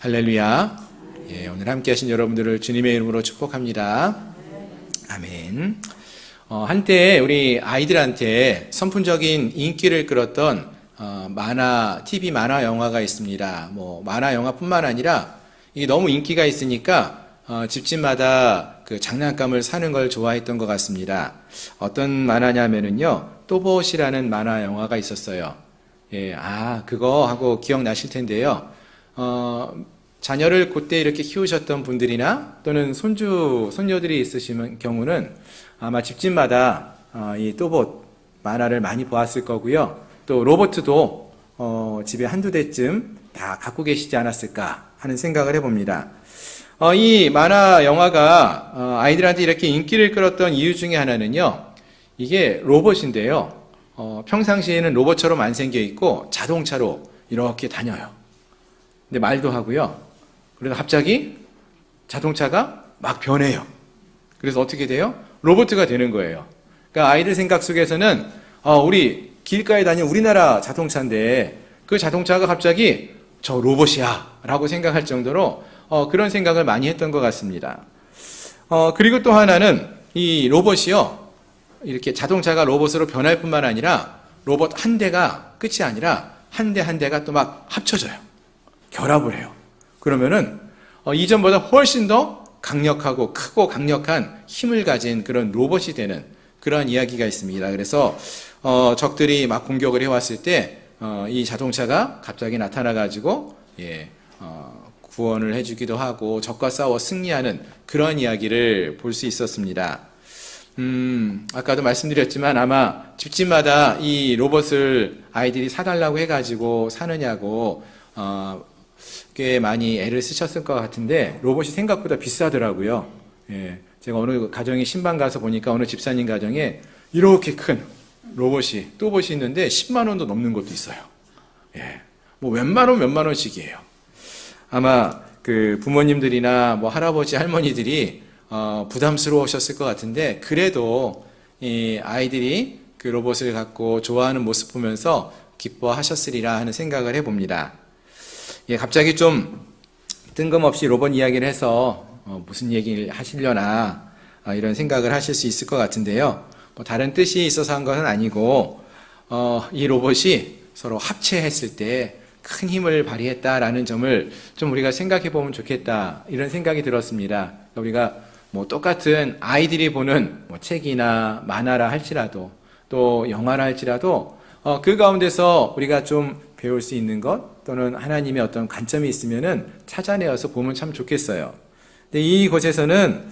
할렐루야. 오늘 함께 하신 여러분들을 주님의 이름으로 축복합니다. 아멘. 한때 우리 아이들한테 선풍적인 인기를 끌었던 TV 만화 영화가 있습니다. 만화 영화뿐만 아니라 이게 너무 인기가 있으니까 집집마다 그 장난감을 사는 걸 좋아했던 것 같습니다. 어떤 만화냐면은요, 또봇이라는 만화 영화가 있었어요. 그거 하고 기억나실 텐데요. 자녀를 그때 이렇게 키우셨던 분들이나 또는 손녀들이 있으신 경우는 아마 집집마다 이 또봇 만화를 많이 보았을 거고요. 또 로봇도 집에 한두 대쯤 다 갖고 계시지 않았을까 하는 생각을 해봅니다. 이 만화 영화가 아이들한테 이렇게 인기를 끌었던 이유 중에 하나는요, 이게 로봇인데요. 평상시에는 로봇처럼 안 생겨 있고 자동차로 이렇게 다녀요. 근데 말도 하고요. 그래서 갑자기 자동차가 막 변해요. 그래서 어떻게 돼요? 로봇가 되는 거예요. 그러니까 아이들 생각 속에서는 우리 길가에 다니는 우리나라 자동차인데 그 자동차가 갑자기 저 로봇이야 라고 생각할 정도로 그런 생각을 많이 했던 것 같습니다. 그리고 또 하나는 이 로봇이요, 이렇게 자동차가 로봇으로 변할 뿐만 아니라 로봇 한 대가 끝이 아니라 한 대 한 대가 또 막 합쳐져요. 결합을 해요. 그러면은 이전보다 훨씬 더 강력하고 크고 강력한 힘을 가진 그런 로봇이 되는 그런 이야기가 있습니다. 그래서 적들이 막 공격을 해왔을 때 이 자동차가 갑자기 나타나가지고 구원을 해주기도 하고 적과 싸워 승리하는 그런 이야기를 볼 수 있었습니다. 아까도 말씀드렸지만 아마 집집마다 이 로봇을 아이들이 사달라고 해가지고 사느냐고 꽤 많이 애를 쓰셨을 것 같은데 로봇이 생각보다 비싸더라고요. 제가 어느 가정에 신방 가서 보니까 어느 집사님 가정에 이렇게 큰 또봇이 있는데 10만 원도 넘는 것도 있어요. 웬만 원 몇만 원씩이에요. 아마 그 부모님들이나 할아버지 할머니들이 부담스러우셨을 것 같은데 그래도 이 아이들이 그 로봇을 갖고 좋아하는 모습 보면서 기뻐하셨으리라 하는 생각을 해봅니다. 갑자기 좀 뜬금없이 로봇 이야기를 해서 무슨 얘기를 하시려나 이런 생각을 하실 수 있을 것 같은데요. 다른 뜻이 있어서 한 것은 아니고 이 로봇이 서로 합체했을 때 큰 힘을 발휘했다라는 점을 좀 우리가 생각해 보면 좋겠다 이런 생각이 들었습니다. 우리가 똑같은 아이들이 보는 책이나 만화라 할지라도 또 영화라 할지라도 그 가운데서 우리가 좀 배울 수 있는 것 또는 하나님의 어떤 관점이 있으면은 찾아내어서 보면 참 좋겠어요. 근데 이곳에서는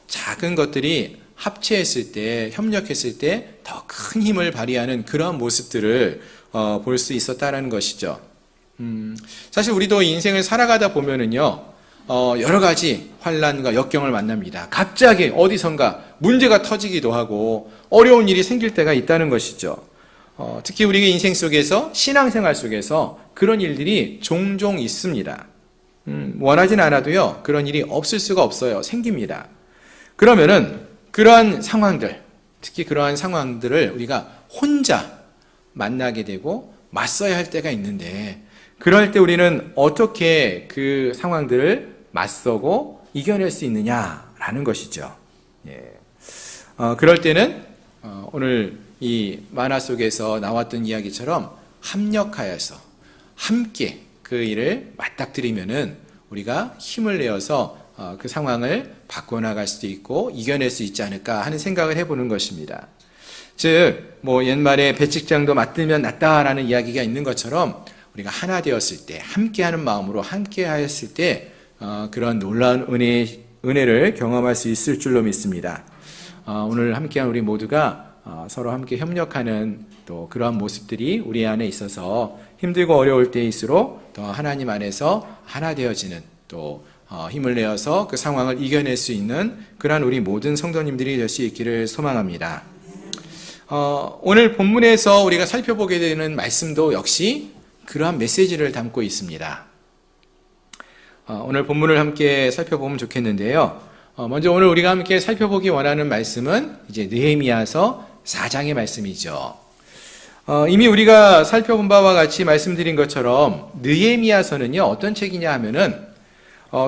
작은 것들이 합체했을 때, 협력했을 때 더 큰 힘을 발휘하는 그런 모습들을 볼 수 있었다라는 것이죠. 사실 우리도 인생을 살아가다 보면은요, 여러 가지 환난과 역경을 만납니다. 갑자기 어디선가 문제가 터지기도 하고 어려운 일이 생길 때가 있다는 것이죠. 특히 우리의 인생 속에서, 신앙생활 속에서 그런 일들이 종종 있습니다. 원하진 않아도요, 그런 일이 없을 수가 없어요. 생깁니다. 그러면은 그러한 상황들, 특히 그러한 상황들을 우리가 혼자 만나게 되고 맞서야 할 때가 있는데 그럴 때 우리는 어떻게 그 상황들을 맞서고 이겨낼 수 있느냐라는 것이죠. 그럴 때는 오늘 이 만화 속에서 나왔던 이야기처럼 합력하여서 함께 그 일을 맞닥뜨리면은 우리가 힘을 내어서 그 상황을 바꿔나갈 수도 있고 이겨낼 수 있지 않을까 하는 생각을 해보는 것입니다. 즉, 옛말에 배측장도 맞들면 낫다라는 이야기가 있는 것처럼 우리가 하나 되었을 때, 함께하는 마음으로 함께하였을 때 그런 놀라운 은혜를 경험할 수 있을 줄로 믿습니다. 오늘 함께한 우리 모두가 서로 함께 협력하는 또 그러한 모습들이 우리 안에 있어서 힘들고 어려울 때일수록 더 하나님 안에서 하나 되어지는 또 힘을 내어서 그 상황을 이겨낼 수 있는 그러한 우리 모든 성도님들이 될 수 있기를 소망합니다. 오늘 본문에서 우리가 살펴보게 되는 말씀도 역시 그러한 메시지를 담고 있습니다. 오늘 본문을 함께 살펴보면 좋겠는데요. 먼저 오늘 우리가 함께 살펴보기 원하는 말씀은 이제 느헤미야서 4장의 말씀이죠. 이미 우리가 살펴본 바와 같이 말씀드린 것처럼 느헤미야서는요, 어떤 책이냐 하면은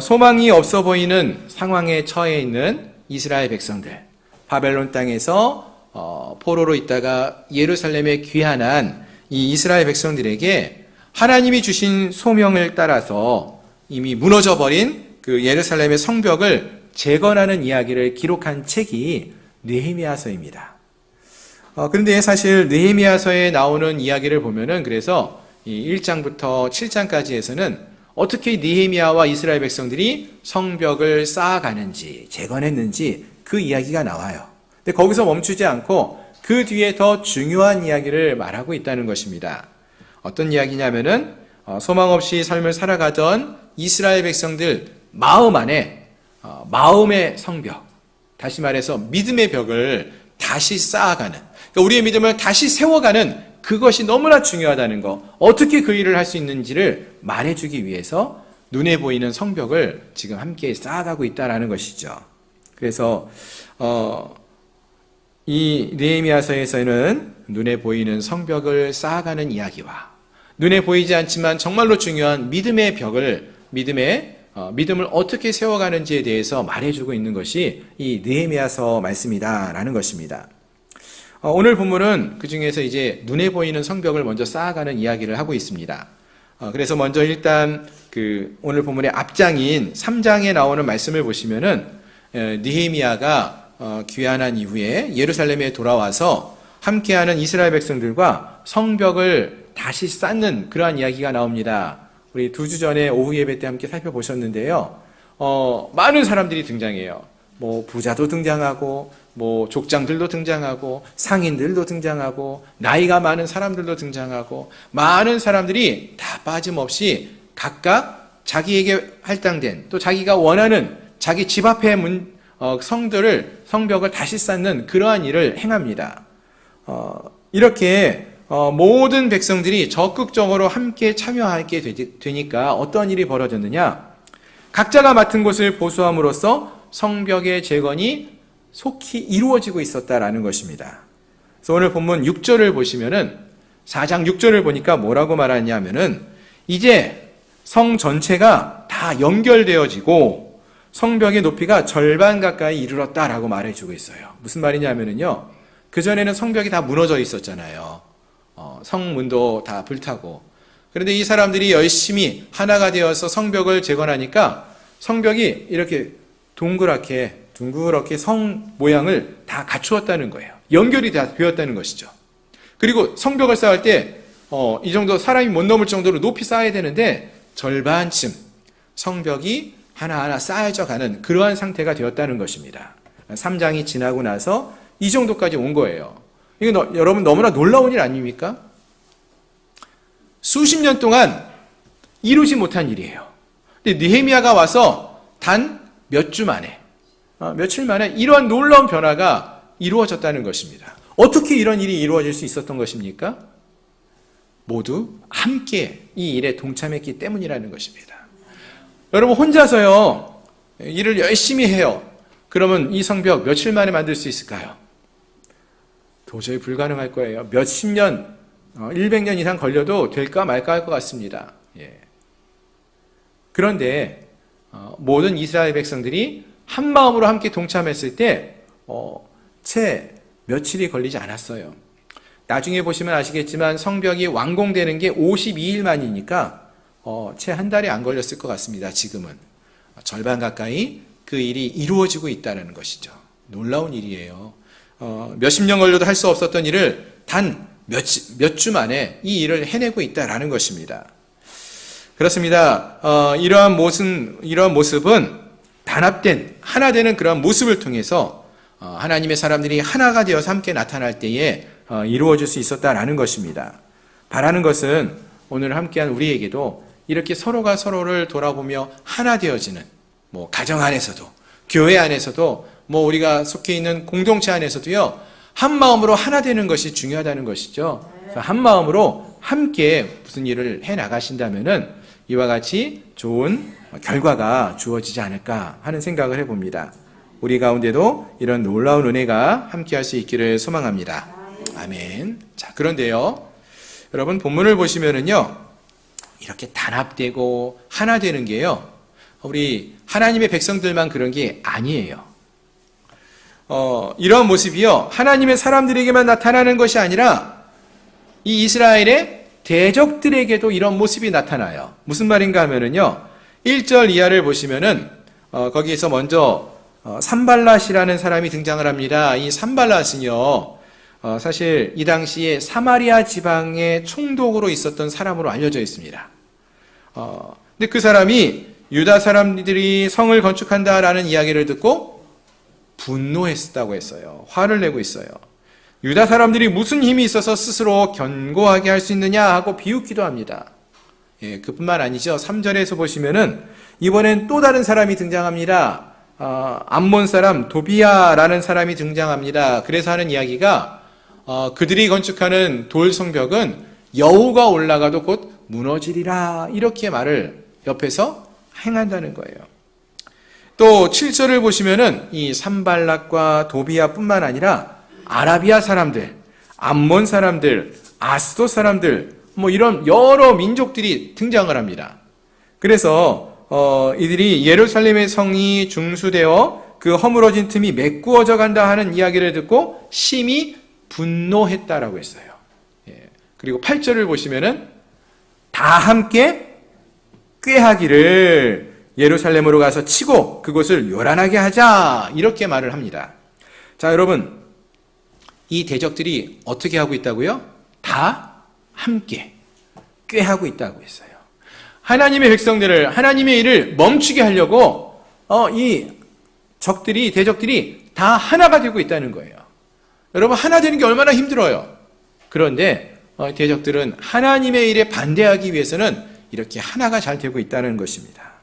소망이 없어 보이는 상황에 처해 있는 이스라엘 백성들, 바벨론 땅에서 포로로 있다가 예루살렘에 귀환한 이 이스라엘 백성들에게 하나님이 주신 소명을 따라서 이미 무너져버린 그 예루살렘의 성벽을 재건하는 이야기를 기록한 책이 느헤미야서입니다. 그런데 사실 느헤미야서에 나오는 이야기를 보면은 그래서 이 1장부터 7장까지에서는 어떻게 느헤미야와 이스라엘 백성들이 성벽을 쌓아가는지 재건했는지 그 이야기가 나와요. 근데 거기서 멈추지 않고 그 뒤에 더 중요한 이야기를 말하고 있다는 것입니다. 어떤 이야기냐면은 소망 없이 삶을 살아가던 이스라엘 백성들 마음 안에 마음의 성벽, 다시 말해서 믿음의 벽을 다시 쌓아가는, 그러니까 우리의 믿음을 다시 세워가는 그것이 너무나 중요하다는 거, 어떻게 그 일을 할 수 있는지를 말해주기 위해서 눈에 보이는 성벽을 지금 함께 쌓아가고 있다는 것이죠. 그래서 이 느헤미야서에서는 눈에 보이는 성벽을 쌓아가는 이야기와 눈에 보이지 않지만 정말로 중요한 믿음의 벽을, 믿음을 어떻게 세워가는지에 대해서 말해주고 있는 것이 이 느헤미야서 말씀이다라는 것입니다. 오늘 본문은 그 중에서 이제 눈에 보이는 성벽을 먼저 쌓아가는 이야기를 하고 있습니다. 그래서 먼저 일단 그 오늘 본문의 앞장인 3장에 나오는 말씀을 보시면은 느헤미야가 귀환한 이후에 예루살렘에 돌아와서 함께하는 이스라엘 백성들과 성벽을 다시 쌓는 그러한 이야기가 나옵니다. 우리 2주 전에 오후 예배 때 함께 살펴보셨는데요. 많은 사람들이 등장해요. 뭐 부자도 등장하고, 뭐 족장들도 등장하고, 상인들도 등장하고, 나이가 많은 사람들도 등장하고, 많은 사람들이 다 빠짐없이 각각 자기에게 할당된, 또 자기가 원하는 자기 집 앞에 성벽을 다시 쌓는 그러한 일을 행합니다. 이렇게 모든 백성들이 적극적으로 함께 참여하게 되니까 어떤 일이 벌어졌느냐? 각자가 맡은 곳을 보수함으로써 성벽의 재건이 속히 이루어지고 있었다라는 것입니다. 그래서 오늘 본문 6절을 보시면은 4장 6절을 보니까 뭐라고 말하냐면은 이제 성 전체가 다 연결되어지고 성벽의 높이가 절반 가까이 이르렀다라고 말해주고 있어요. 무슨 말이냐면은요, 그전에는 성벽이 다 무너져 있었잖아요. 성문도 다 불타고. 그런데 이 사람들이 열심히 하나가 되어서 성벽을 재건하니까 성벽이 이렇게 둥그렇게 성 모양을 다 갖추었다는 거예요. 연결이 다 되었다는 것이죠. 그리고 성벽을 쌓을 때 이 정도 사람이 못 넘을 정도로 높이 쌓아야 되는데 절반쯤 성벽이 하나하나 쌓여져 가는 그러한 상태가 되었다는 것입니다. 3장이 지나고 나서 이 정도까지 온 거예요. 이거 여러분 너무나 놀라운 일 아닙니까? 수십 년 동안 이루지 못한 일이에요. 근데 느헤미야가 와서 단 몇 주 만에, 며칠 만에 이러한 놀라운 변화가 이루어졌다는 것입니다. 어떻게 이런 일이 이루어질 수 있었던 것입니까? 모두 함께 이 일에 동참했기 때문이라는 것입니다. 여러분 혼자서요, 일을 열심히 해요. 그러면 이 성벽 며칠 만에 만들 수 있을까요? 도저히 불가능할 거예요. 몇십 년, 100년 이상 걸려도 될까 말까 할 것 같습니다. 예. 그런데 모든 이스라엘 백성들이 한 마음으로 함께 동참했을 때 채 며칠이 걸리지 않았어요. 나중에 보시면 아시겠지만 성벽이 완공되는 게 52일 만이니까 채 한 달이 안 걸렸을 것 같습니다. 지금은 절반 가까이 그 일이 이루어지고 있다는 것이죠. 놀라운 일이에요. 몇십 년 걸려도 할 수 없었던 일을 단 몇 주 만에 이 일을 해내고 있다는 것입니다. 그렇습니다. 이러한 모습은 단합된, 하나 되는 그런 모습을 통해서 하나님의 사람들이 하나가 되어서 함께 나타날 때에 이루어질 수 있었다라는 것입니다. 바라는 것은 오늘 함께한 우리에게도 이렇게 서로가 서로를 돌아보며 하나 되어지는, 뭐 가정 안에서도, 교회 안에서도, 뭐 우리가 속해 있는 공동체 안에서도요, 한 마음으로 하나 되는 것이 중요하다는 것이죠. 한 마음으로 함께 무슨 일을 해 나가신다면은 이와 같이 좋은 결과가 주어지지 않을까 하는 생각을 해봅니다. 우리 가운데도 이런 놀라운 은혜가 함께 할 수 있기를 소망합니다. 아멘. 자, 그런데요, 여러분 본문을 보시면은요, 이렇게 단합되고 하나 되는 게요, 우리 하나님의 백성들만 그런 게 아니에요. 이러한 모습이요, 하나님의 사람들에게만 나타나는 것이 아니라 이 이스라엘의 대적들에게도 이런 모습이 나타나요. 무슨 말인가 하면은요, 1절 이하를 보시면은 거기에서 먼저 산발랏이라는 사람이 등장을 합니다. 이 산발랏은요, 사실 이 당시에 사마리아 지방의 총독으로 있었던 사람으로 알려져 있습니다. 근데 그 사람이 유다 사람들이 성을 건축한다라는 이야기를 듣고 분노했다고 했어요. 화를 내고 있어요. 유다 사람들이 무슨 힘이 있어서 스스로 견고하게 할 수 있느냐 하고 비웃기도 합니다. 예, 그뿐만 아니죠. 3절에서 보시면은 이번엔 또 다른 사람이 등장합니다. 암몬 사람 도비야라는 사람이 등장합니다. 그래서 하는 이야기가 그들이 건축하는 돌 성벽은 여우가 올라가도 곧 무너지리라, 이렇게 말을 옆에서 행한다는 거예요. 또 7절을 보시면은 이 산발랏과 도비야뿐만 아니라 아라비아 사람들, 암몬 사람들, 아스도 사람들, 뭐 이런 여러 민족들이 등장을 합니다. 그래서 이들이 예루살렘의 성이 중수되어 그 허물어진 틈이 메꾸어져 간다 하는 이야기를 듣고 심히 분노했다라고 했어요. 예. 그리고 8절을 보시면은 다 함께 꾀하기를 예루살렘으로 가서 치고 그곳을 요란하게 하자, 이렇게 말을 합니다. 자, 여러분, 이 대적들이 어떻게 하고 있다고요? 다 함께 꾀하고 있다고 했어요. 하나님의 백성들을, 하나님의 일을 멈추게 하려고 이 적들이, 대적들이 다 하나가 되고 있다는 거예요. 여러분, 하나 되는 게 얼마나 힘들어요. 그런데 대적들은 하나님의 일에 반대하기 위해서는 이렇게 하나가 잘 되고 있다는 것입니다.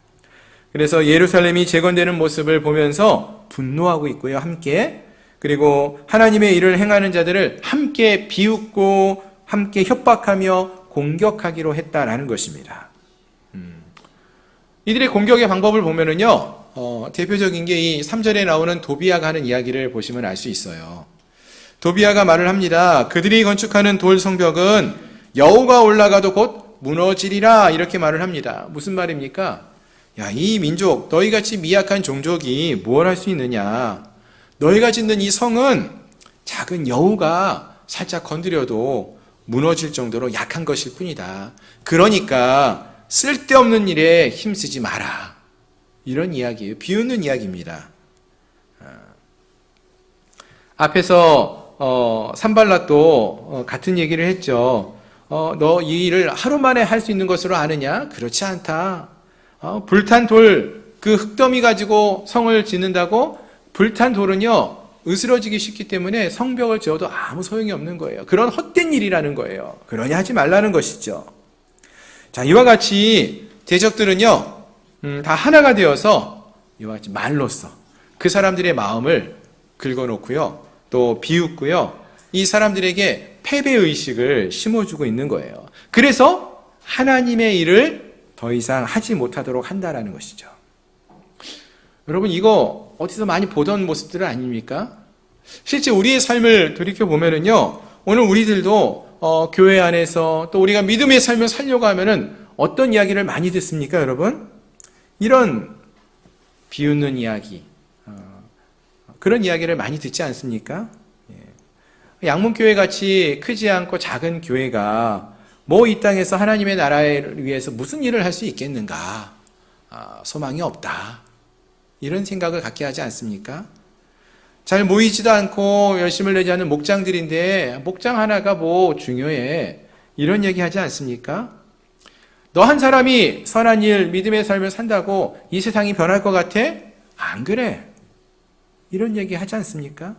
그래서 예루살렘이 재건되는 모습을 보면서 분노하고 있고요, 함께. 그리고 하나님의 일을 행하는 자들을 함께 비웃고 함께 협박하며 공격하기로 했다라는 것입니다. 이들의 공격의 방법을 보면은요, 대표적인 게 이 3절에 나오는 도비야가 하는 이야기를 보시면 알 수 있어요. 도비야가 말을 합니다. 그들이 건축하는 돌 성벽은 여우가 올라가도 곧 무너지리라, 이렇게 말을 합니다. 무슨 말입니까? 야, 이 민족, 너희같이 미약한 종족이 뭘 할 수 있느냐? 너희가 짓는 이 성은 작은 여우가 살짝 건드려도 무너질 정도로 약한 것일 뿐이다. 그러니까 쓸데없는 일에 힘쓰지 마라. 이런 이야기예요. 비웃는 이야기입니다. 앞에서 산발랏도 같은 얘기를 했죠. 너 이 일을 하루 만에 할 수 있는 것으로 아느냐? 그렇지 않다. 불탄 돌, 그 흙더미 가지고 성을 짓는다고? 불탄 돌은요, 으스러지기 쉽기 때문에 성벽을 지어도 아무 소용이 없는 거예요. 그런 헛된 일이라는 거예요. 그러니 하지 말라는 것이죠. 자, 이와 같이 대적들은요, 다 하나가 되어서 이와 같이 말로써 그 사람들의 마음을 긁어놓고요, 또 비웃고요, 이 사람들에게 패배의식을 심어주고 있는 거예요. 그래서 하나님의 일을 더 이상 하지 못하도록 한다라는 것이죠. 여러분, 이거 어디서 많이 보던 모습들 아닙니까? 실제 우리의 삶을 돌이켜보면은요, 오늘 우리들도 교회 안에서 또 우리가 믿음의 삶을 살려고 하면은 어떤 이야기를 많이 듣습니까, 여러분? 이런 비웃는 이야기, 그런 이야기를 많이 듣지 않습니까? 양문교회 같이 크지 않고 작은 교회가 뭐 이 땅에서 하나님의 나라를 위해서 무슨 일을 할 수 있겠는가? 소망이 없다. 이런 생각을 갖게 하지 않습니까? 잘 모이지도 않고 열심을 내지 않는 목장들인데 목장 하나가 뭐 중요해. 이런 얘기 하지 않습니까? 너 한 사람이 선한 일, 믿음의 삶을 산다고 이 세상이 변할 것 같아? 안 그래. 이런 얘기 하지 않습니까?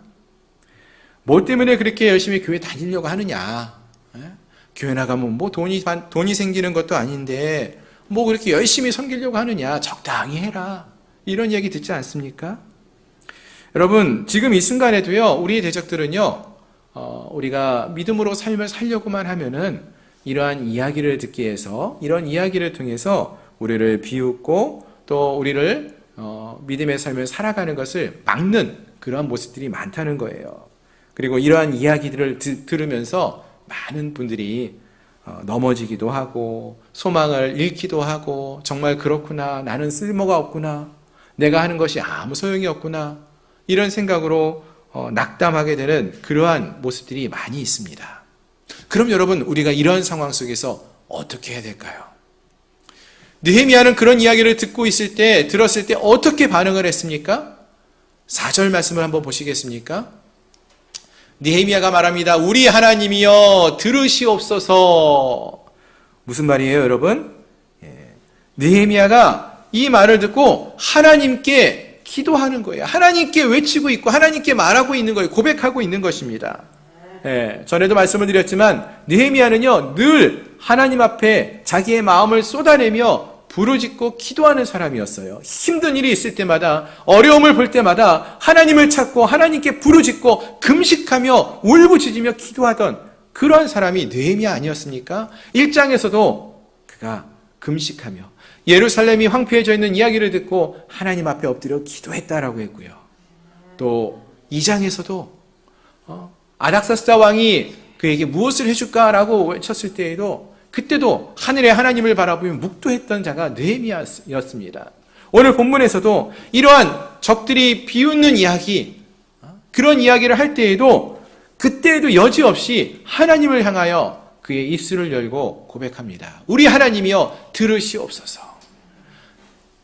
뭐 때문에 그렇게 열심히 교회 다니려고 하느냐? 교회 나가면 뭐 돈이 생기는 것도 아닌데 뭐 그렇게 열심히 섬기려고 하느냐? 적당히 해라. 이런 얘기 듣지 않습니까? 여러분, 지금 이 순간에도요, 우리의 대적들은요, 우리가 믿음으로 삶을 살려고만 하면은 이러한 이야기를 듣기 위해서, 이런 이야기를 통해서 우리를 비웃고 또 우리를 믿음의 삶을 살아가는 것을 막는 그러한 모습들이 많다는 거예요. 그리고 이러한 이야기들을 들으면서 많은 분들이 넘어지기도 하고 소망을 잃기도 하고 정말 그렇구나, 나는 쓸모가 없구나, 내가 하는 것이 아무 소용이 없구나, 이런 생각으로 낙담하게 되는 그러한 모습들이 많이 있습니다. 그럼 여러분, 우리가 이런 상황 속에서 어떻게 해야 될까요? 느헤미야는 그런 이야기를 들었을 때 어떻게 반응을 했습니까? 4절 말씀을 한번 보시겠습니까? 느헤미야가 말합니다. 우리 하나님이여 들으시옵소서. 무슨 말이에요, 여러분? 느헤미야가 이 말을 듣고 하나님께 기도하는 거예요. 하나님께 외치고 있고 하나님께 말하고 있는 거예요. 고백하고 있는 것입니다. 전에도 말씀을 드렸지만 느헤미야는요, 늘 하나님 앞에 자기의 마음을 쏟아내며 부르짖고 기도하는 사람이었어요. 힘든 일이 있을 때마다, 어려움을 볼 때마다 하나님을 찾고 하나님께 부르짖고 금식하며 울부짖으며 기도하던 그런 사람이 느헤미야 아니었습니까? 1장에서도 그가 금식하며 예루살렘이 황폐해져 있는 이야기를 듣고 하나님 앞에 엎드려 기도했다라고 했고요. 또 2장에서도 아닥사스다 왕이 그에게 무엇을 해줄까라고 외쳤을 때에도 그때도 하늘의 하나님을 바라보며 묵도했던 자가 느헤미야였습니다. 오늘 본문에서도 이러한 적들이 비웃는 이야기, 그런 이야기를 할 때에도 그때에도 여지없이 하나님을 향하여 그의 입술을 열고 고백합니다. 우리 하나님이여 들으시옵소서.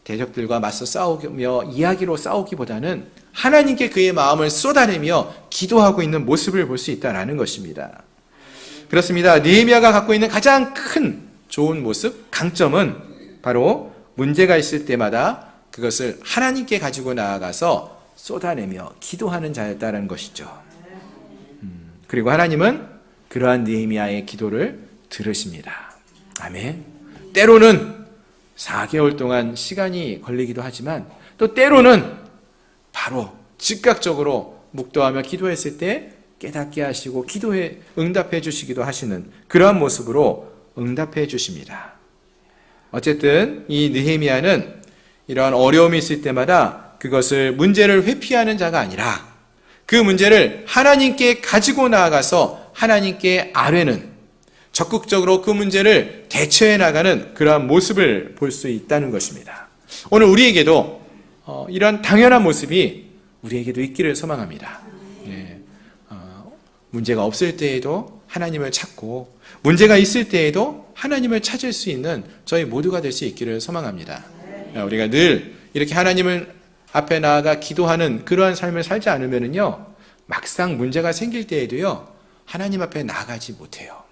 대적들과 맞서 싸우며 이야기로 싸우기보다는 하나님께 그의 마음을 쏟아내며 기도하고 있는 모습을 볼 수 있다는 것입니다. 그렇습니다. 느헤미야가 갖고 있는 가장 큰 좋은 모습, 강점은 바로 문제가 있을 때마다 그것을 하나님께 가지고 나아가서 쏟아내며 기도하는 자였다는 것이죠. 그리고 하나님은 그러한 느헤미야의 기도를 들으십니다. 아멘. 때로는 4개월 동안 시간이 걸리기도 하지만 또 때로는 바로 즉각적으로 묵도하며 기도했을 때 깨닫게 하시고 기도에 응답해 주시기도 하시는 그러한 모습으로 응답해 주십니다. 어쨌든 이 느헤미야는 이러한 어려움이 있을 때마다 그것을 문제를 회피하는 자가 아니라 그 문제를 하나님께 가지고 나아가서 하나님께 아뢰는, 적극적으로 그 문제를 대처해 나가는 그러한 모습을 볼 수 있다는 것입니다. 오늘 우리에게도 이런 당연한 모습이 우리에게도 있기를 소망합니다. 문제가 없을 때에도 하나님을 찾고 문제가 있을 때에도 하나님을 찾을 수 있는 저희 모두가 될 수 있기를 소망합니다. 우리가 늘 이렇게 하나님을 앞에 나아가 기도하는 그러한 삶을 살지 않으면요, 막상 문제가 생길 때에도요, 하나님 앞에 나아가지 못해요.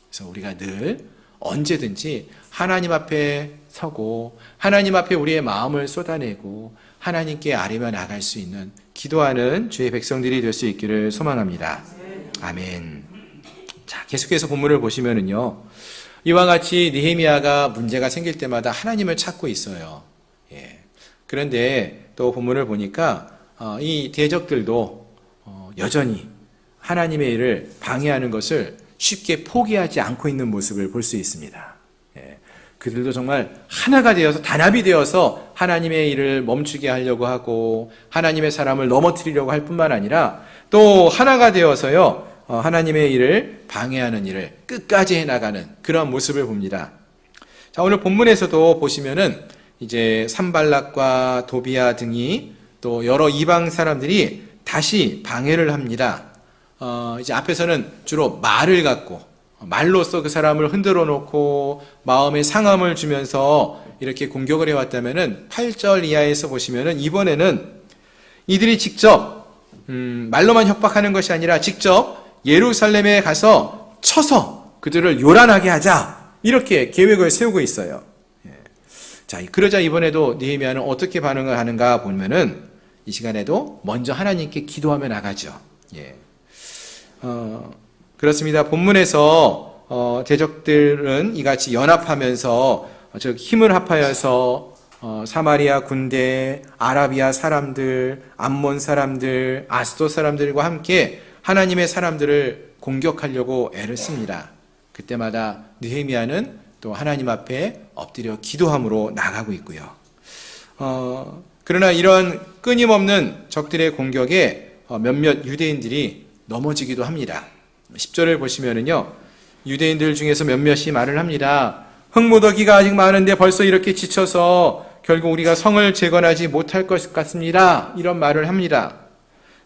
그래서 우리가 늘 언제든지 하나님 앞에 서고 하나님 앞에 우리의 마음을 쏟아내고 하나님께 아뢰며 나갈 수 있는 기도하는 주의 백성들이 될 수 있기를 소망합니다. 아멘. 자, 계속해서 본문을 보시면은요, 이와 같이 느헤미야가 문제가 생길 때마다 하나님을 찾고 있어요. 그런데 또 본문을 보니까 이 대적들도 여전히 하나님의 일을 방해하는 것을 쉽게 포기하지 않고 있는 모습을 볼 수 있습니다. 그들도 정말 하나가 되어서, 단합이 되어서 하나님의 일을 멈추게 하려고 하고 하나님의 사람을 넘어뜨리려고 할 뿐만 아니라 또 하나가 되어서요, 하나님의 일을 방해하는 일을 끝까지 해나가는 그런 모습을 봅니다. 자, 오늘 본문에서도 보시면은 이제 산발락과 도비야 등이 또 여러 이방 사람들이 다시 방해를 합니다. 이제 앞에서는 주로 말을 갖고 말로써 그 사람을 흔들어 놓고 마음에 상함을 주면서 이렇게 공격을 해왔다면은 8절 이하에서 보시면은 이번에는 이들이 직접 말로만 협박하는 것이 아니라 직접 예루살렘에 가서 쳐서 그들을 요란하게 하자, 이렇게 계획을 세우고 있어요. 자, 그러자 이번에도 느헤미야는 어떻게 반응을 하는가 보면은 이 시간에도 먼저 하나님께 기도하며 나가죠. 그렇습니다. 본문에서 대적들은 이같이 연합하면서, 즉 힘을 합하여서 사마리아 군대, 아라비아 사람들, 암몬 사람들, 아스돗 사람들과 함께 하나님의 사람들을 공격하려고 애를 씁니다. 그때마다 느헤미야는 또 하나님 앞에 엎드려 기도함으로 나가고 있고요. 그러나 이런 끊임없는 적들의 공격에 몇몇 유대인들이 넘어지기도 합니다. 10절을 보시면은요, 유대인들 중에서 몇몇이 말을 합니다. 흙무더기가 아직 많은데 벌써 이렇게 지쳐서 결국 우리가 성을 재건하지 못할 것 같습니다. 이런 말을 합니다.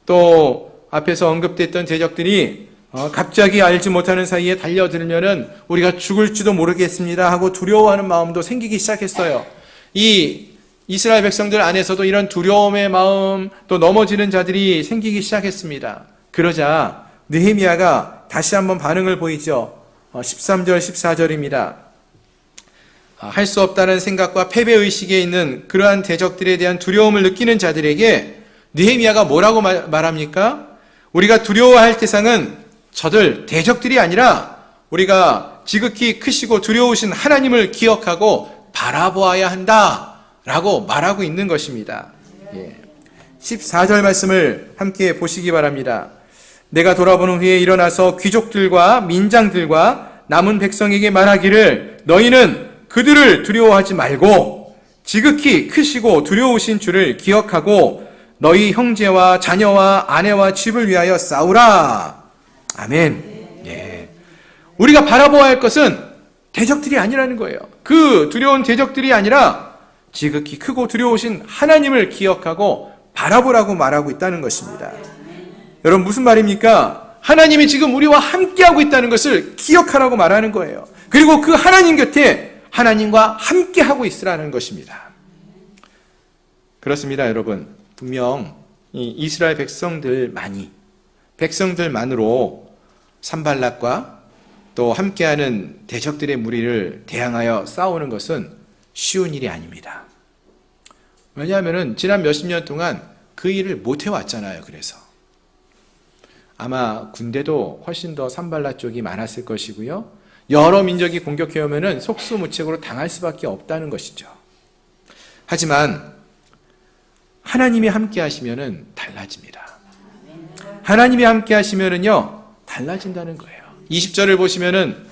또 앞에서 언급됐던 대적들이 갑자기 알지 못하는 사이에 달려들면은 우리가 죽을지도 모르겠습니다 하고 두려워하는 마음도 생기기 시작했어요. 이 이스라엘 백성들 안에서도 이런 두려움의 마음, 또 넘어지는 자들이 생기기 시작했습니다. 그러자 느헤미야가 다시 한번 반응을 보이죠. 13절, 14절입니다. 할 수 없다는 생각과 패배의식에 있는 그러한 대적들에 대한 두려움을 느끼는 자들에게 느헤미야가 뭐라고 말합니까? 우리가 두려워할 대상은 저들 대적들이 아니라 우리가 지극히 크시고 두려우신 하나님을 기억하고 바라보아야 한다라고 말하고 있는 것입니다. 14절 말씀을 함께 보시기 바랍니다. 내가 돌아보는 후에 일어나서 귀족들과 민장들과 남은 백성에게 말하기를 너희는 그들을 두려워하지 말고 지극히 크시고 두려우신 주를 기억하고 너희 형제와 자녀와 아내와 집을 위하여 싸우라. 아멘. 예. 우리가 바라보아야 할 것은 대적들이 아니라는 거예요. 그 두려운 대적들이 아니라 지극히 크고 두려우신 하나님을 기억하고 바라보라고 말하고 있다는 것입니다. 여러분 무슨 말입니까? 하나님이 지금 우리와 함께하고 있다는 것을 기억하라고 말하는 거예요. 그리고 그 하나님 곁에 하나님과 함께하고 있으라는 것입니다. 그렇습니다, 여러분. 분명 이 이스라엘 백성들만으로 산발락과 또 함께하는 대적들의 무리를 대항하여 싸우는 것은 쉬운 일이 아닙니다. 왜냐하면 지난 몇십 년 동안 그 일을 못 해왔잖아요. 그래서 아마 군대도 훨씬 더 산발락 쪽이 많았을 것이고요. 여러 민족이 공격해오면 속수무책으로 당할 수밖에 없다는 것이죠. 하지만 하나님이 함께 하시면은 달라집니다. 하나님이 함께 하시면은요, 달라진다는 거예요. 20절을 보시면은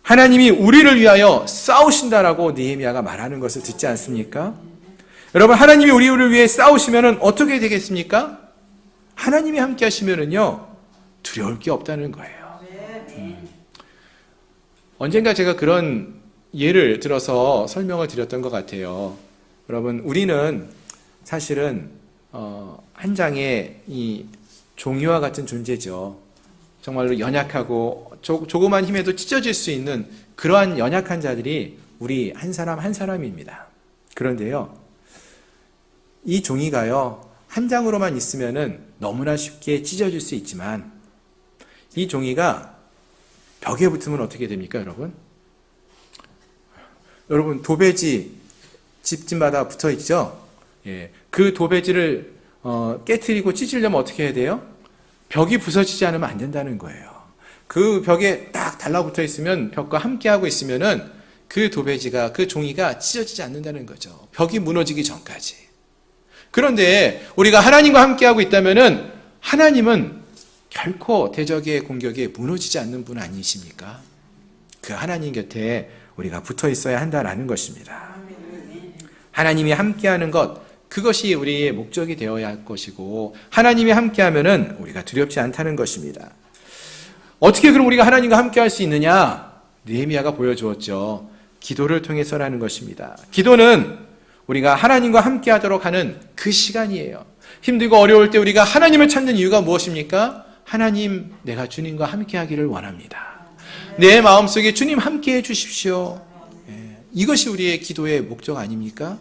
하나님이 우리를 위하여 싸우신다라고 느헤미야가 말하는 것을 듣지 않습니까? 여러분, 하나님이 우리를 위해 싸우시면은 어떻게 되겠습니까? 하나님이 함께 하시면은요, 두려울 게 없다는 거예요. 언젠가 제가 그런 예를 들어서 설명을 드렸던 것 같아요. 여러분, 우리는 사실은 한 장의 이 종이와 같은 존재죠. 정말로 연약하고 조그만 힘에도 찢어질 수 있는 그러한 연약한 자들이 우리 한 사람 한 사람입니다. 그런데요, 이 종이가요, 한 장으로만 있으면은 너무나 쉽게 찢어질 수 있지만 이 종이가 벽에 붙으면 어떻게 됩니까, 여러분? 여러분, 도배지 집집마다 붙어 있죠? 예, 그 도배지를 깨트리고 찢으려면 어떻게 해야 돼요? 벽이 부서지지 않으면 안 된다는 거예요. 그 벽에 딱 달라붙어 있으면, 벽과 함께하고 있으면은 그 도배지가, 그 종이가 찢어지지 않는다는 거죠. 벽이 무너지기 전까지. 그런데 우리가 하나님과 함께하고 있다면은 하나님은 결코 대적의 공격에 무너지지 않는 분 아니십니까? 그 하나님 곁에 우리가 붙어 있어야 한다라는 것입니다. 하나님이 함께하는 것, 그것이 우리의 목적이 되어야 할 것이고, 하나님이 함께하면은 우리가 두렵지 않다는 것입니다. 어떻게 그럼 우리가 하나님과 함께할 수 있느냐? 느헤미야가 보여주었죠. 기도를 통해서라는 것입니다. 기도는 우리가 하나님과 함께하도록 하는 그 시간이에요. 힘들고 어려울 때 우리가 하나님을 찾는 이유가 무엇입니까? 하나님, 내가 주님과 함께하기를 원합니다. 내 마음속에 주님 함께해 주십시오. 이것이 우리의 기도의 목적 아닙니까?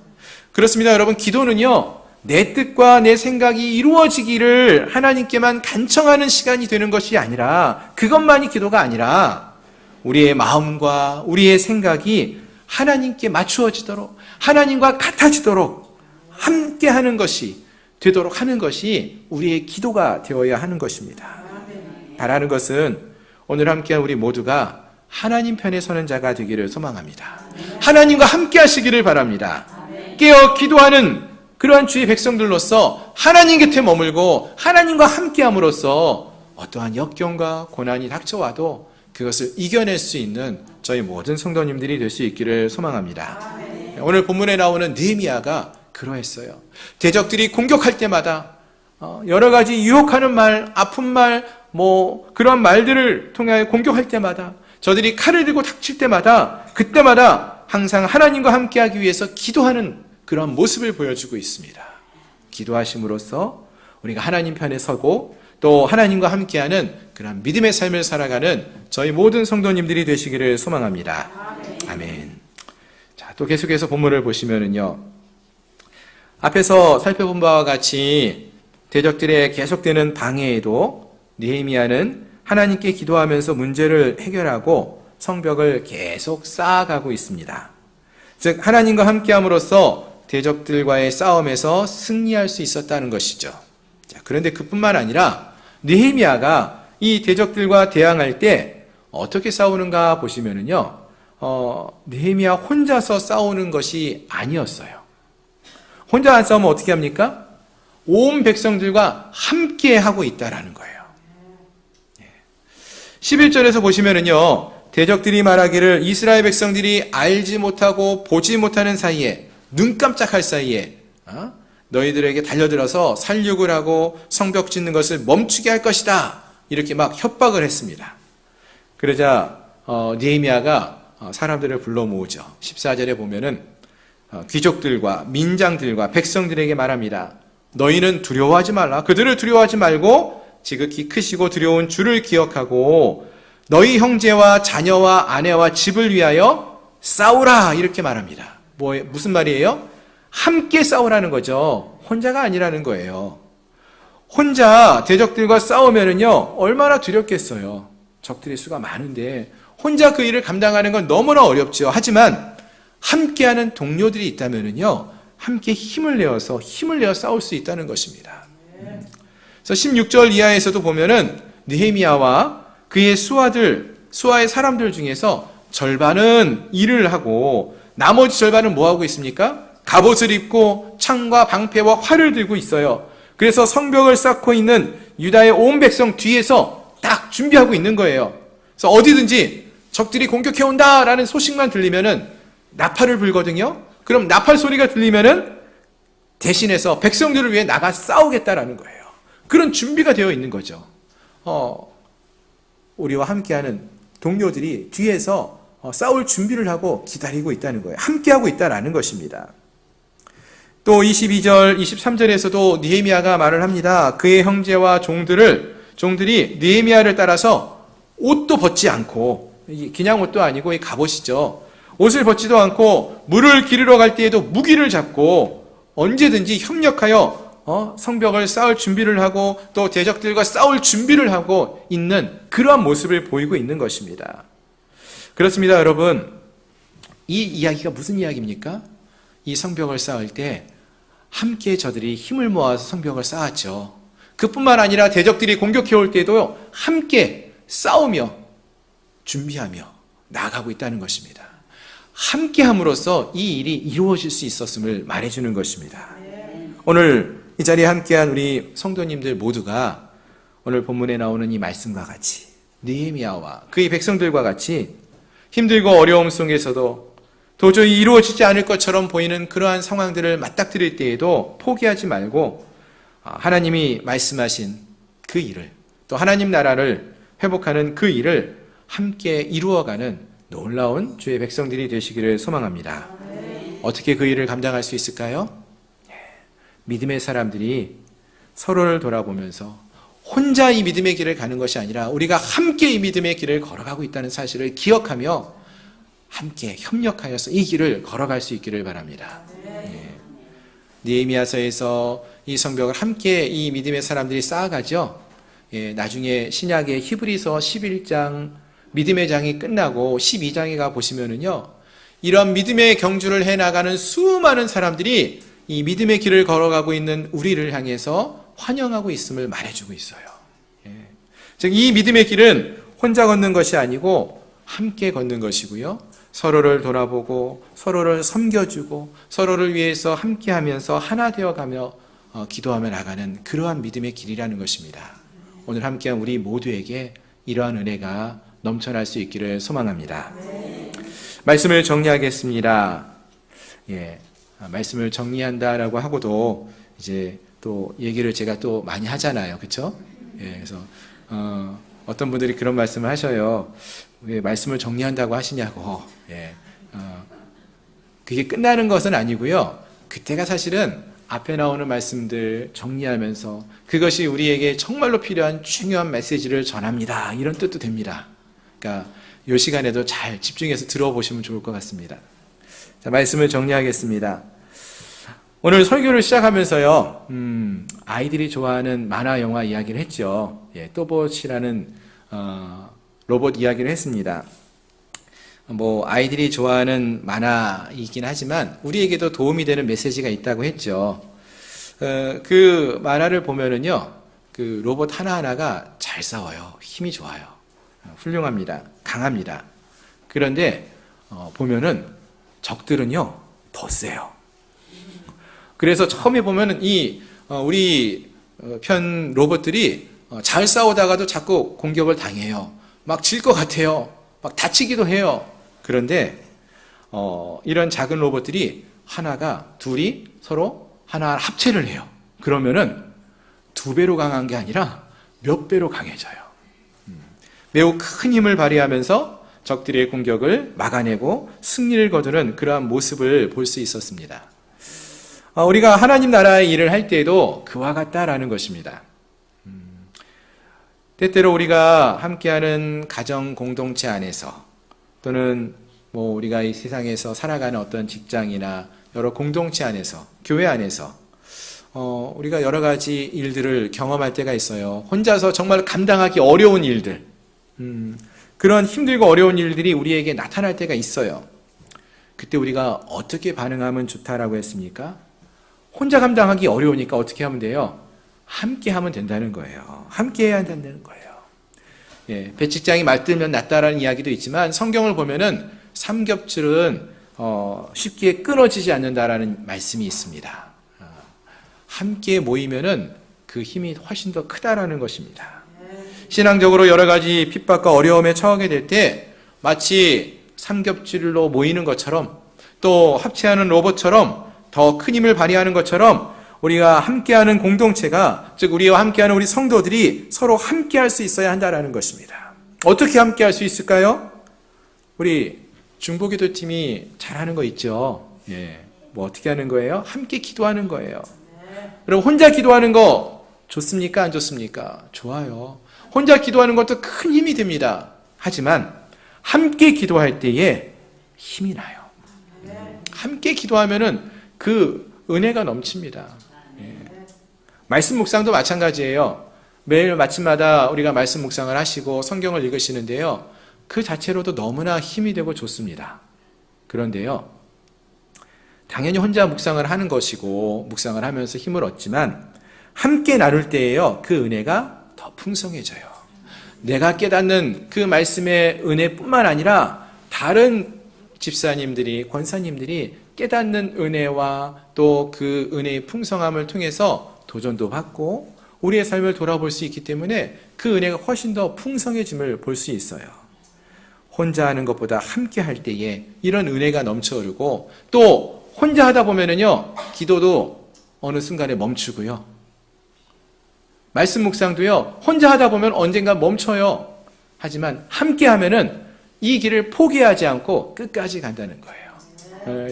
그렇습니다, 여러분. 기도는요, 내 뜻과 내 생각이 이루어지기를 하나님께만 간청하는 시간이 되는 것이 아니라, 그것만이 기도가 아니라 우리의 마음과 우리의 생각이 하나님께 맞추어지도록, 하나님과 같아지도록 함께하는 것이 되도록 하는 것이 우리의 기도가 되어야 하는 것입니다. 바라는 것은 오늘 함께한 우리 모두가 하나님 편에 서는 자가 되기를 소망합니다. 하나님과 함께 하시기를 바랍니다. 깨어 기도하는 그러한 주의 백성들로서 하나님 곁에 머물고 하나님과 함께함으로써 어떠한 역경과 고난이 닥쳐와도 그것을 이겨낼 수 있는 저희 모든 성도님들이 될 수 있기를 소망합니다. 오늘 본문에 나오는 느헤미야가 그러했어요. 대적들이 공격할 때마다 여러 가지 유혹하는 말, 아픈 말, 그런 말들을 통하여 공격할 때마다 저들이 칼을 들고 닥칠 때마다 그때마다 항상 하나님과 함께하기 위해서 기도하는 그런 모습을 보여주고 있습니다. 기도하심으로써 우리가 하나님 편에 서고 또 하나님과 함께하는 그런 믿음의 삶을 살아가는 저희 모든 성도님들이 되시기를 소망합니다. 아멘. 자, 또 계속해서 본문을 보시면은요, 앞에서 살펴본 바와 같이 대적들의 계속되는 방해에도 느헤미야는 하나님께 기도하면서 문제를 해결하고 성벽을 계속 쌓아가고 있습니다. 즉 하나님과 함께함으로써 대적들과의 싸움에서 승리할 수 있었다는 것이죠. 자, 그런데 그뿐만 아니라 느헤미야가 이 대적들과 대항할 때 어떻게 싸우는가 보시면은요, 느헤미야 혼자서 싸우는 것이 아니었어요. 혼자 안 싸우면 어떻게 합니까? 온 백성들과 함께 하고 있다라는 거예요. 11절에서 보시면은요, 대적들이 말하기를 이스라엘 백성들이 알지 못하고 보지 못하는 사이에, 눈 깜짝할 사이에 너희들에게 달려들어서 살육을 하고 성벽 짓는 것을 멈추게 할 것이다, 이렇게 막 협박을 했습니다. 그러자 느헤미야가 사람들을 불러 모으죠. 14절에 보면은 귀족들과 민장들과 백성들에게 말합니다. 너희는 두려워하지 말라. 그들을 두려워하지 말고 지극히 크시고 두려운 주를 기억하고 너희 형제와 자녀와 아내와 집을 위하여 싸우라, 이렇게 말합니다. 무슨 말이에요? 함께 싸우라는 거죠. 혼자가 아니라는 거예요. 혼자 대적들과 싸우면은요, 얼마나 두렵겠어요. 적들의 수가 많은데 혼자 그 일을 감당하는 건 너무나 어렵죠. 하지만 함께하는 동료들이 있다면은요, 함께 힘을 내어 싸울 수 있다는 것입니다. 그래서 16절 이하에서도 보면은 느헤미야와 그의 수하의 사람들 중에서 절반은 일을 하고 나머지 절반은 뭐 하고 있습니까? 갑옷을 입고 창과 방패와 활을 들고 있어요. 그래서 성벽을 쌓고 있는 유다의 온 백성 뒤에서 딱 준비하고 있는 거예요. 그래서 어디든지 적들이 공격해온다라는 소식만 들리면은 나팔을 불거든요. 그럼 나팔 소리가 들리면은 대신해서 백성들을 위해 나가 싸우겠다라는 거예요. 그런 준비가 되어 있는 거죠. 우리와 함께하는 동료들이 뒤에서 싸울 준비를 하고 기다리고 있다는 거예요. 함께하고 있다라는 것입니다. 또 22절, 23절에서도 느헤미야가 말을 합니다. 그의 형제와 종들이 느헤미야를 따라서 옷도 벗지 않고, 그냥 옷도 아니고 이 갑옷이죠. 옷을 벗지도 않고 물을 기르러 갈 때에도 무기를 잡고 언제든지 협력하여 성벽을 쌓을 준비를 하고 또 대적들과 싸울 준비를 하고 있는 그러한 모습을 보이고 있는 것입니다. 그렇습니다, 여러분. 이 이야기가 무슨 이야기입니까? 이 성벽을 쌓을 때 함께 저들이 힘을 모아서 성벽을 쌓았죠. 그뿐만 아니라 대적들이 공격해올 때도 함께 싸우며 준비하며 나아가고 있다는 것입니다. 함께함으로써 이 일이 이루어질 수 있었음을 말해주는 것입니다. 오늘 이 자리에 함께한 우리 성도님들 모두가 오늘 본문에 나오는 이 말씀과 같이 느헤미야와 그의 백성들과 같이 힘들고 어려움 속에서도 도저히 이루어지지 않을 것처럼 보이는 그러한 상황들을 맞닥뜨릴 때에도 포기하지 말고 하나님이 말씀하신 그 일을, 또 하나님 나라를 회복하는 그 일을 함께 이루어가는 놀라운 주의 백성들이 되시기를 소망합니다. 어떻게 그 일을 감당할 수 있을까요? 믿음의 사람들이 서로를 돌아보면서 혼자 이 믿음의 길을 가는 것이 아니라 우리가 함께 이 믿음의 길을 걸어가고 있다는 사실을 기억하며 함께 협력하여서 이 길을 걸어갈 수 있기를 바랍니다. 느헤미야서에서 이 성벽을 함께 이 믿음의 사람들이 쌓아가죠. 나중에 신약의 히브리서 11장 믿음의 장이 끝나고 12장에 가 보시면은요, 이런 믿음의 경주를 해나가는 수많은 사람들이 이 믿음의 길을 걸어가고 있는 우리를 향해서 환영하고 있음을 말해주고 있어요. 즉 이 믿음의 길은 혼자 걷는 것이 아니고 함께 걷는 것이고요, 서로를 돌아보고 서로를 섬겨주고 서로를 위해서 함께하면서 하나 되어가며 기도하며 나가는 그러한 믿음의 길이라는 것입니다. 오늘 함께한 우리 모두에게 이러한 은혜가 넘쳐날 수 있기를 소망합니다. 말씀을 정리하겠습니다. 말씀을 정리한다라고 하고도 이제 또 얘기를 제가 또 많이 하잖아요, 그렇죠? 그래서 어떤 분들이 그런 말씀을 하셔요. 왜 말씀을 정리한다고 하시냐고. 예. 그게 끝나는 것은 아니고요. 그때가 사실은 앞에 나오는 말씀들 정리하면서 그것이 우리에게 정말로 필요한 중요한 메시지를 전합니다. 이런 뜻도 됩니다. 그러니까 이 시간에도 잘 집중해서 들어보시면 좋을 것 같습니다. 자, 말씀을 정리하겠습니다. 오늘 설교를 시작하면서요, 아이들이 좋아하는 만화 영화 이야기를 했죠. 예, 또봇이라는 로봇 이야기를 했습니다. 아이들이 좋아하는 만화이긴 하지만 우리에게도 도움이 되는 메시지가 있다고 했죠. 그 만화를 보면은요, 그 로봇 하나하나가 잘 싸워요. 힘이 좋아요. 훌륭합니다. 강합니다. 그런데 보면은 적들은요 더 세요. 그래서 처음에 보면은 우리 편 로봇들이 잘 싸우다가도 자꾸 공격을 당해요. 막 질 것 같아요. 막 다치기도 해요. 그런데 이런 작은 로봇들이 둘이 서로 하나 합체를 해요. 그러면은 2배로 강한 게 아니라 몇 배로 강해져요. 매우 큰 힘을 발휘하면서 적들의 공격을 막아내고 승리를 거두는 그러한 모습을 볼 수 있었습니다. 우리가 하나님 나라의 일을 할 때에도 그와 같다라는 것입니다. 때때로 우리가 함께하는 가정 공동체 안에서 또는 우리가 이 세상에서 살아가는 어떤 직장이나 여러 공동체 안에서, 교회 안에서 우리가 여러 가지 일들을 경험할 때가 있어요. 혼자서 정말 감당하기 어려운 일들, 그런 힘들고 어려운 일들이 우리에게 나타날 때가 있어요. 그때 우리가 어떻게 반응하면 좋다라고 했습니까? 혼자 감당하기 어려우니까 어떻게 하면 돼요? 함께 하면 된다는 거예요. 함께 해야 한다는 거예요. 예, 배측장이 말들면 낫다라는 이야기도 있지만 성경을 보면은 삼겹줄은 쉽게 끊어지지 않는다라는 말씀이 있습니다. 함께 모이면은 그 힘이 훨씬 더 크다라는 것입니다. 신앙적으로 여러 가지 핍박과 어려움에 처하게 될 때 마치 삼겹줄로 모이는 것처럼 또 합체하는 로봇처럼 더 큰 힘을 발휘하는 것처럼 우리가 함께하는 공동체가, 즉 우리와 함께하는 우리 성도들이 서로 함께할 수 있어야 한다는 것입니다. 어떻게 함께할 수 있을까요? 우리 중보기도팀이 잘하는 거 있죠. 예, 어떻게 하는 거예요? 함께 기도하는 거예요. 여러분 혼자 기도하는 거 좋습니까? 안 좋습니까? 좋아요. 혼자 기도하는 것도 큰 힘이 됩니다. 하지만 함께 기도할 때에 힘이 나요. 함께 기도하면은 그 은혜가 넘칩니다. 예. 말씀 묵상도 마찬가지예요. 매일 아침마다 우리가 말씀 묵상을 하시고 성경을 읽으시는데요. 그 자체로도 너무나 힘이 되고 좋습니다. 그런데요, 당연히 혼자 묵상을 하는 것이고 묵상을 하면서 힘을 얻지만 함께 나눌 때에요, 그 은혜가 더 풍성해져요. 내가 깨닫는 그 말씀의 은혜뿐만 아니라 다른 집사님들이, 권사님들이 깨닫는 은혜와 또 그 은혜의 풍성함을 통해서 도전도 받고 우리의 삶을 돌아볼 수 있기 때문에 그 은혜가 훨씬 더 풍성해짐을 볼 수 있어요. 혼자 하는 것보다 함께 할 때에 이런 은혜가 넘쳐 흐르고 또 혼자 하다 보면은요, 기도도 어느 순간에 멈추고요. 말씀 묵상도요, 혼자 하다 보면 언젠가 멈춰요. 하지만 함께 하면은 이 길을 포기하지 않고 끝까지 간다는 거예요.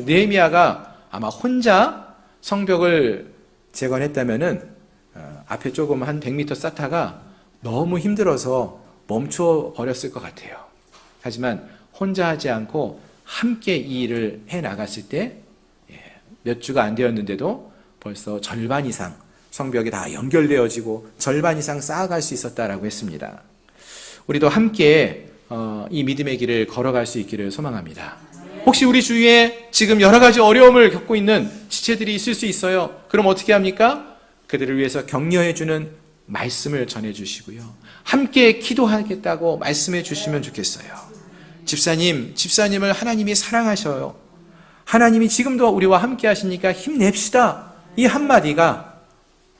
느헤미야가 아마 혼자 성벽을 재건했다면은 앞에 조금 한 100m 쌓다가 너무 힘들어서 멈춰 버렸을 것 같아요. 하지만 혼자 하지 않고 함께 이 일을 해 나갔을 때 몇 주가 안 되었는데도 벌써 절반 이상 성벽이 다 연결되어지고 절반 이상 쌓아갈 수 있었다라고 했습니다. 우리도 함께 이 믿음의 길을 걸어갈 수 있기를 소망합니다. 혹시 우리 주위에 지금 여러 가지 어려움을 겪고 있는 지체들이 있을 수 있어요. 그럼 어떻게 합니까? 그들을 위해서 격려해주는 말씀을 전해주시고요. 함께 기도하겠다고 말씀해 주시면 좋겠어요. 집사님을 하나님이 사랑하셔요. 하나님이 지금도 우리와 함께 하시니까 힘냅시다. 이 한마디가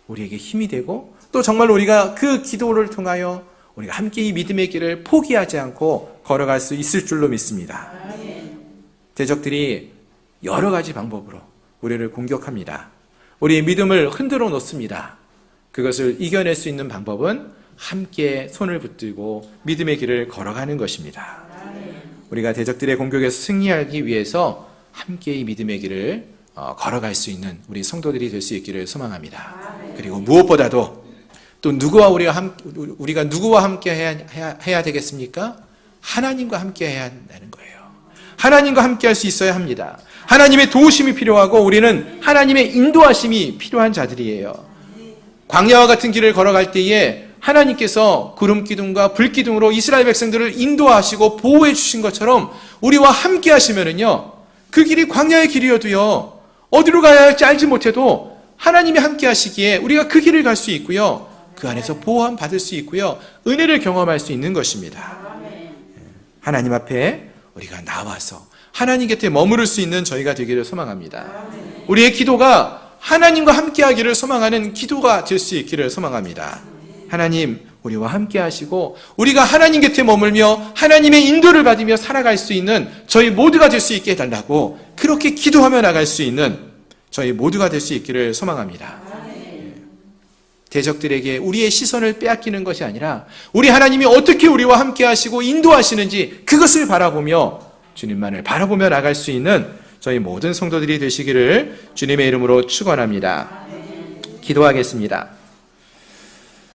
우리에게 힘이 되고 또 정말 우리가 그 기도를 통하여 우리가 함께 이 믿음의 길을 포기하지 않고 걸어갈 수 있을 줄로 믿습니다. 대적들이 여러 가지 방법으로 우리를 공격합니다. 우리의 믿음을 흔들어 놓습니다. 그것을 이겨낼 수 있는 방법은 함께 손을 붙들고 믿음의 길을 걸어가는 것입니다. 우리가 대적들의 공격에서 승리하기 위해서 함께 이 믿음의 길을 걸어갈 수 있는 우리 성도들이 될 수 있기를 소망합니다. 그리고 무엇보다도 또 우리가 누구와 함께 해야 되겠습니까? 하나님과 함께 해야 한다는 거예요. 하나님과 함께 할 수 있어야 합니다. 하나님의 도우심이 필요하고 우리는 하나님의 인도하심이 필요한 자들이에요. 광야와 같은 길을 걸어갈 때에 하나님께서 구름 기둥과 불 기둥으로 이스라엘 백성들을 인도하시고 보호해 주신 것처럼 우리와 함께 하시면은요, 그 길이 광야의 길이어도요, 어디로 가야 할지 알지 못해도 하나님이 함께 하시기에 우리가 그 길을 갈 수 있고요, 그 안에서 보호함 받을 수 있고요, 은혜를 경험할 수 있는 것입니다. 하나님 앞에 우리가 나와서 하나님 곁에 머무를 수 있는 저희가 되기를 소망합니다. 우리의 기도가 하나님과 함께하기를 소망하는 기도가 될 수 있기를 소망합니다. 하나님, 우리와 함께 하시고 우리가 하나님 곁에 머물며 하나님의 인도를 받으며 살아갈 수 있는 저희 모두가 될 수 있게 해달라고 그렇게 기도하며 나갈 수 있는 저희 모두가 될 수 있기를 소망합니다. 대적들에게 우리의 시선을 빼앗기는 것이 아니라 우리 하나님이 어떻게 우리와 함께 하시고 인도하시는지 그것을 바라보며 주님만을 바라보며 나갈 수 있는 저희 모든 성도들이 되시기를 주님의 이름으로 축원합니다. 기도하겠습니다.